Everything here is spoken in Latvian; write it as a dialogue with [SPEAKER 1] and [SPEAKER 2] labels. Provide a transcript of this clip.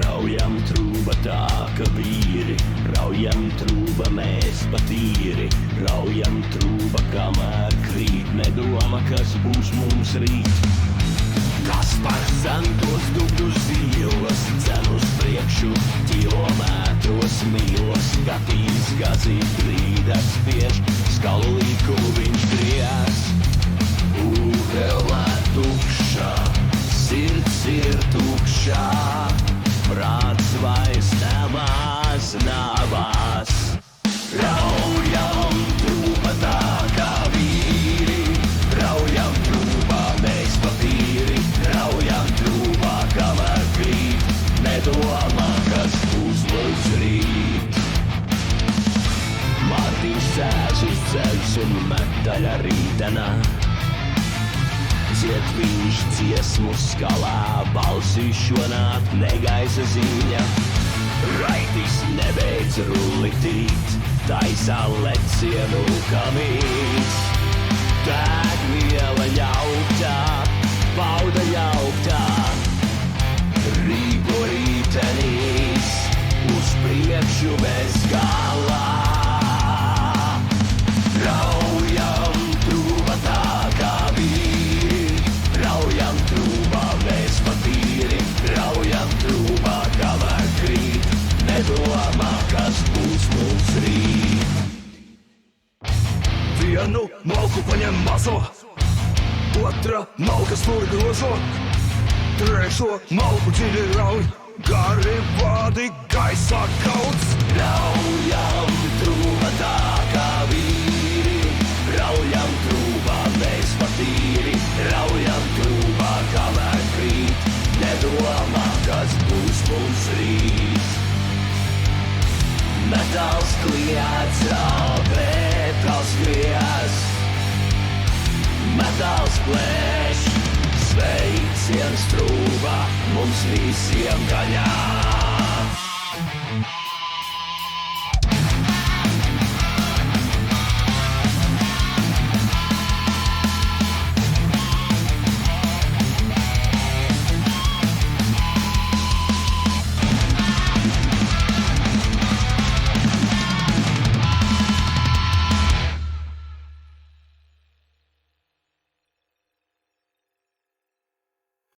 [SPEAKER 1] Raujam trūba tā, ka vīri, raujam trūba mēs patīri, raujam trūba, kamēr krīt, nedomā, kas būs mums rīt. Kas par centos dubļus zīlos, dzen uz priekšu, kilometros mīlos, skatīs, gazīt grīdas spiež, skalu līku viņš gries. Ūdele tukša, sirds ir tukšā, prāts vairs nemaz navās. Raujam trūba tā kā vīri, raujam trūba mēs patīri, raujam trūba kamēr krīt, nedomā, kas būs mums rīt. Mārtiņš sēž uz ceļš un metaļa rītenā, dzied viņš dziesmu skalā, balsī šonāt negaisa ziņa. Raitis nebeidz rullitīt, taisā lecienu kamīts. Degviela jauktā, bauda jauktā, rīko rītenīs, uz priekšu bez galā. Raujam trūba tā kā vīri, raujam trūba mēs patīri, raujam trūba kamēr krīt, nedomā, kas būs mums rīt. Vienu malku paņem mazo, otra malka stūri grozo, trešo malku dziļi rauj, gari vādi gaisā kauts. Raujam trūba tā kā vīri, raujam trūba mēs patīri, raujam trūba kamēr krīt, nedomā, kas būs mums rīt. Metāls kliedz, metāls griez, metāls plēš, sveiciens trūba mums visiem gaļā.